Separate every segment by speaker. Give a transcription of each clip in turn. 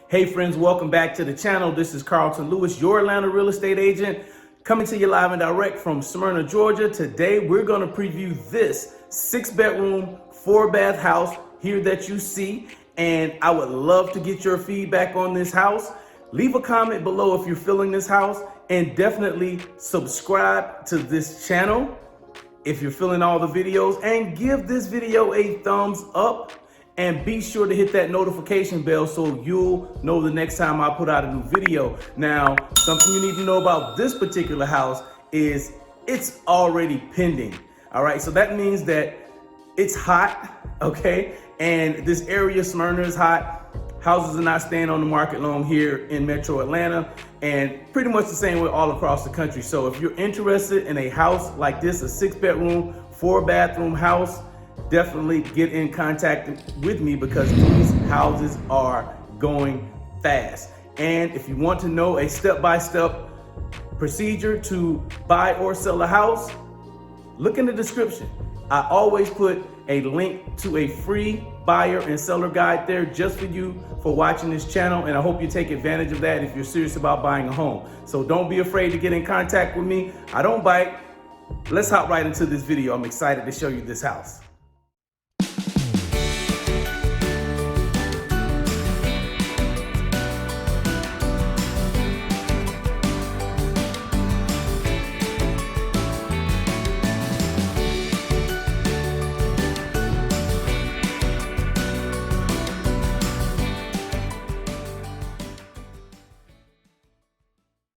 Speaker 1: Hey friends, welcome back to the channel. This is Carlton Lewis, your Atlanta real estate agent, coming to you live and direct from Smyrna, Georgia. Today, we're gonna preview this 6-bedroom, 4-bath house here that you see. And I would love to get your feedback on this house. Leave a comment below if you're feeling this house, and definitely subscribe to this channel if you're feeling all the videos, and give this video a thumbs up. And be sure to hit that notification bell so you'll know the next time I put out a new video. Now, something you need to know about this particular house is it's already pending. All right, so that means that it's hot, okay? And this area, Smyrna, is hot. Houses are not staying on the market long here in Metro Atlanta, and pretty much the same way all across the country. So if you're interested in a house like this, a 6-bedroom, 4-bathroom house, definitely get in contact with me because these houses are going fast. And if you want to know a step-by-step procedure to buy or sell a house, look in the description. I always put a link to a free buyer and seller guide there just for you for watching this channel, and I hope you take advantage of that if you're serious about buying a home. So don't be afraid to get in contact with me. I don't bite. Let's hop right into this video. I'm excited to show you this house.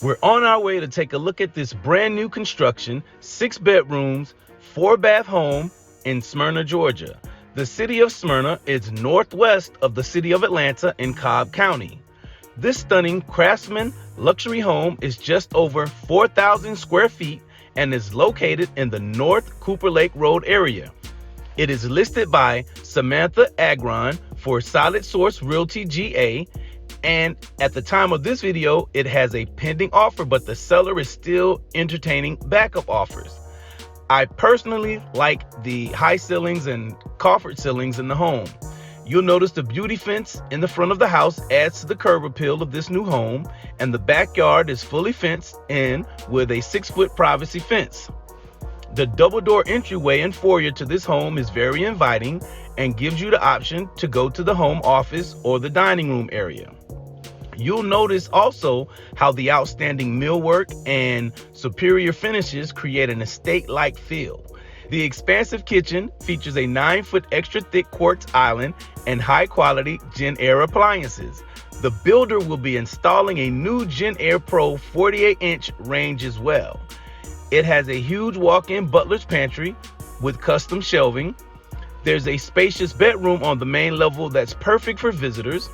Speaker 1: We're on our way to take a look at this brand new construction, 6 bedrooms, 4-bath home in Smyrna, Georgia. The city of Smyrna is northwest of the city of Atlanta in Cobb County. This stunning craftsman luxury home is just over 4,000 square feet and is located in the North Cooper Lake Road area. It is listed by Samantha Agron for Solid Source Realty GA. And at the time of this video, it has a pending offer, but the seller is still entertaining backup offers. I personally like the high ceilings and coffered ceilings in the home. You'll notice the beauty fence in the front of the house adds to the curb appeal of this new home, and the backyard is fully fenced in with a 6-foot privacy fence. The double door entryway and foyer to this home is very inviting and gives you the option to go to the home office or the dining room area. You'll notice also how the outstanding millwork and superior finishes create an estate-like feel. The expansive kitchen features a 9-foot extra thick quartz island and high-quality JennAir appliances. The builder will be installing a new JennAir Pro 48-inch range as well. It has a huge walk-in butler's pantry with custom shelving. There's a spacious bedroom on the main level that's perfect for visitors.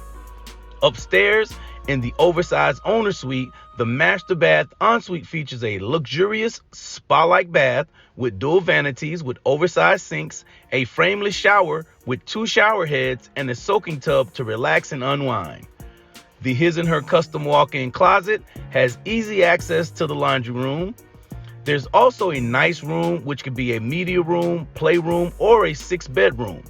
Speaker 1: Upstairs, in the oversized owner suite, the master bath ensuite features a luxurious spa-like bath with dual vanities with oversized sinks, a frameless shower with 2 shower heads, and a soaking tub to relax and unwind. The His and Her custom walk-in closet has easy access to the laundry room. There's also a nice room, which could be a media room, playroom, or a 6-bedroom.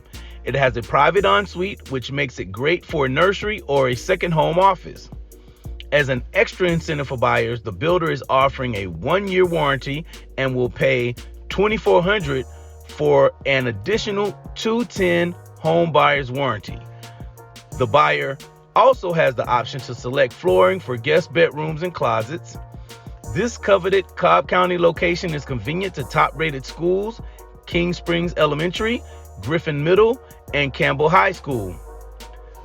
Speaker 1: It has a private ensuite, which makes it great for a nursery or a second home office. As an extra incentive for buyers, the builder is offering a 1-year warranty and will pay $2,400 for an additional 210 home buyer's warranty. The buyer also has the option to select flooring for guest bedrooms and closets. This coveted Cobb County location is convenient to top-rated schools, King Springs Elementary, Griffin Middle, and Campbell High School.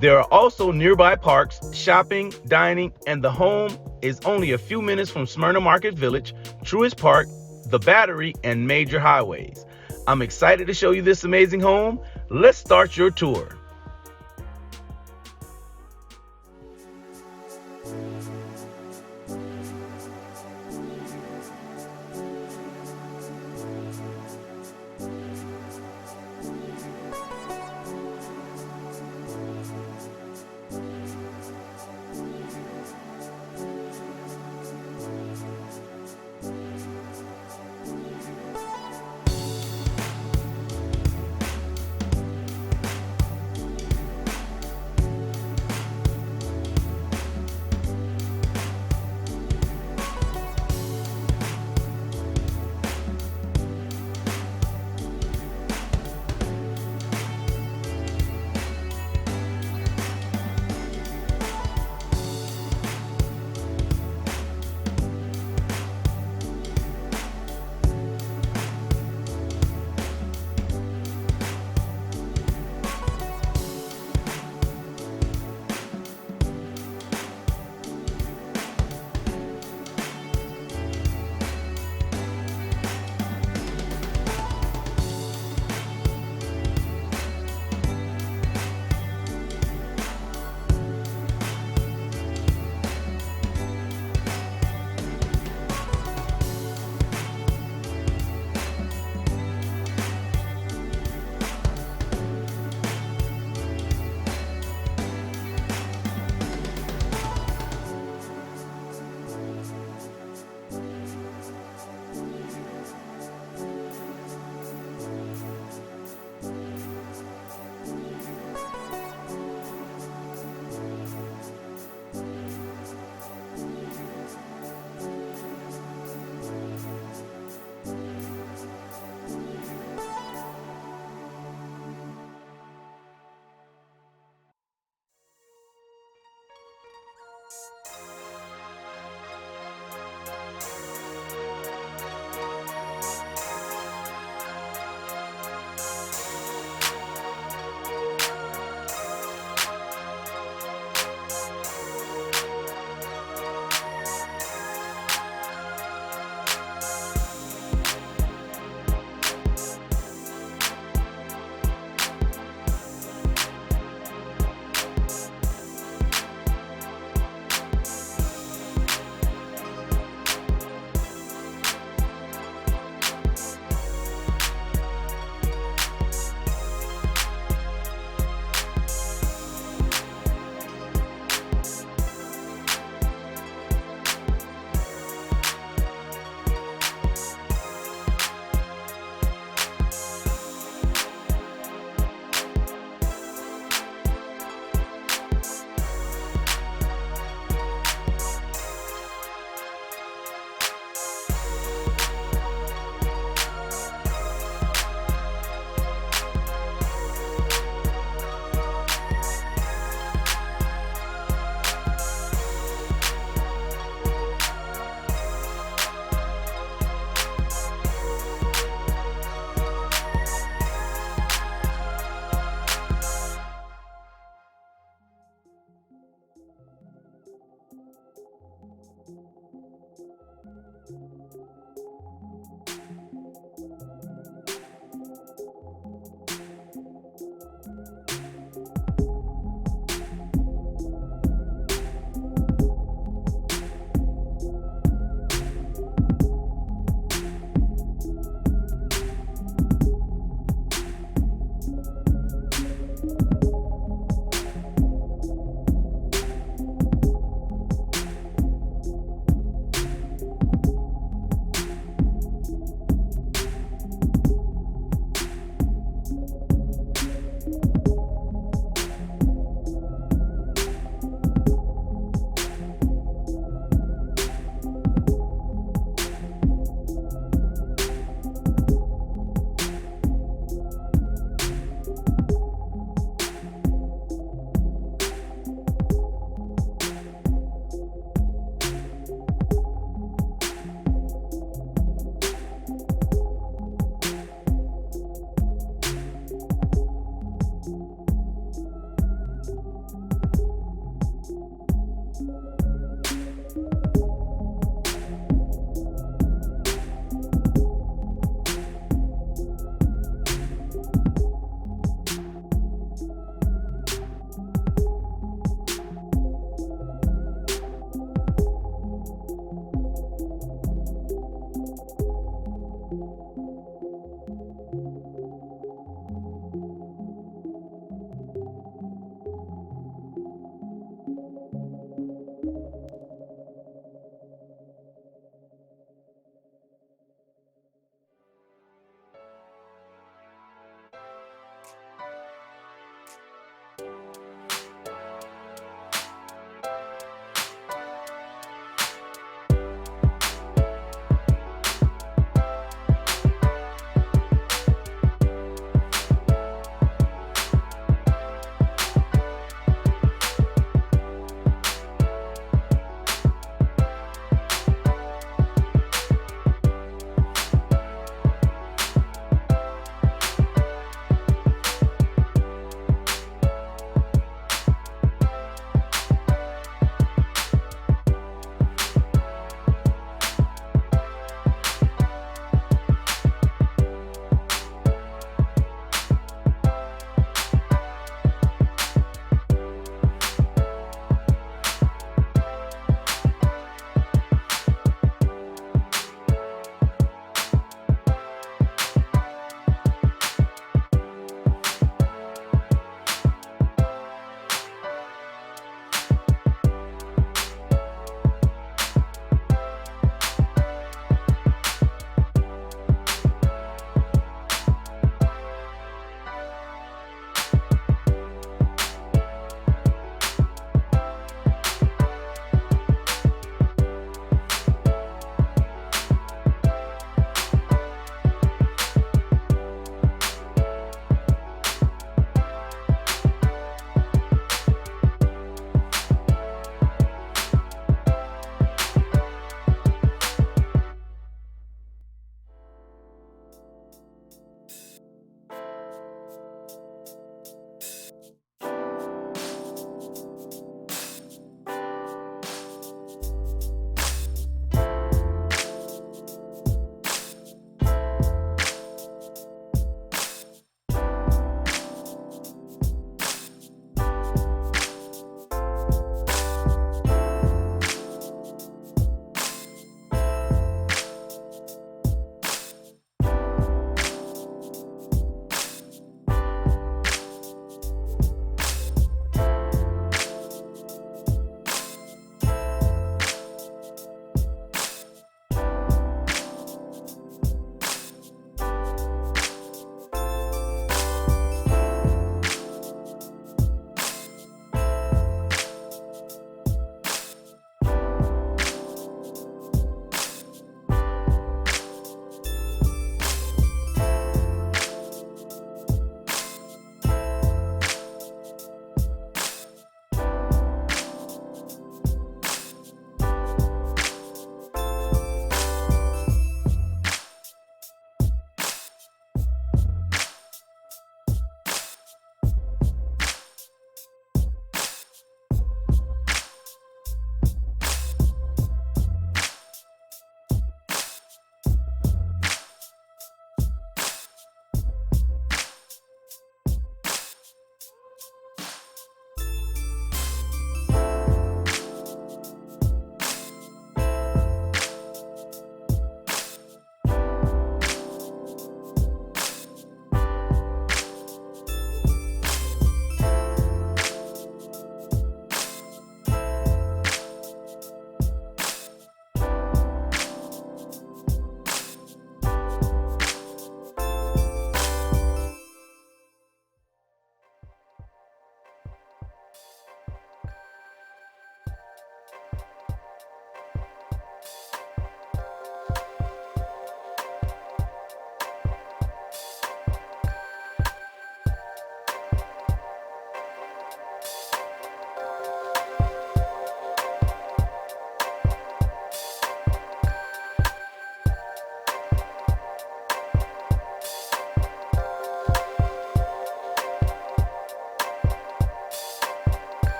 Speaker 1: There are also nearby parks, shopping, dining, and the home is only a few minutes from Smyrna Market Village, Truist Park, the Battery, and major highways. I'm excited to show you this amazing home. Let's start your tour.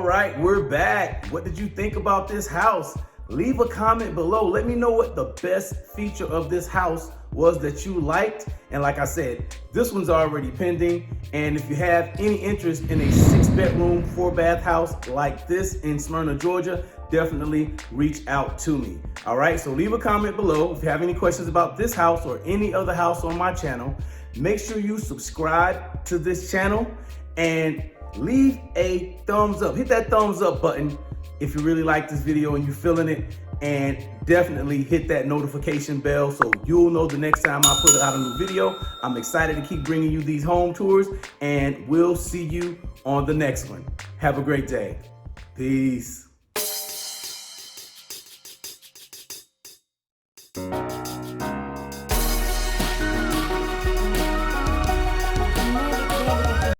Speaker 1: right, we're back. What did you think about this house? Leave a comment below. Let me know what the best feature of this house was that you liked. And like I said, this one's already pending. And if you have any interest in a 6-bedroom, 4-bath house like this in Smyrna, Georgia, definitely reach out to me. All right, so leave a comment below if you have any questions about this house or any other house on my channel. Make sure you subscribe to this channel and leave a thumbs up. Hit that thumbs up button if you really like this video and you're feeling it, and definitely hit that notification bell so you'll know the next time I put out a new video. I'm excited to keep bringing you these home tours, and we'll see you on the next one. Have a great day. Peace.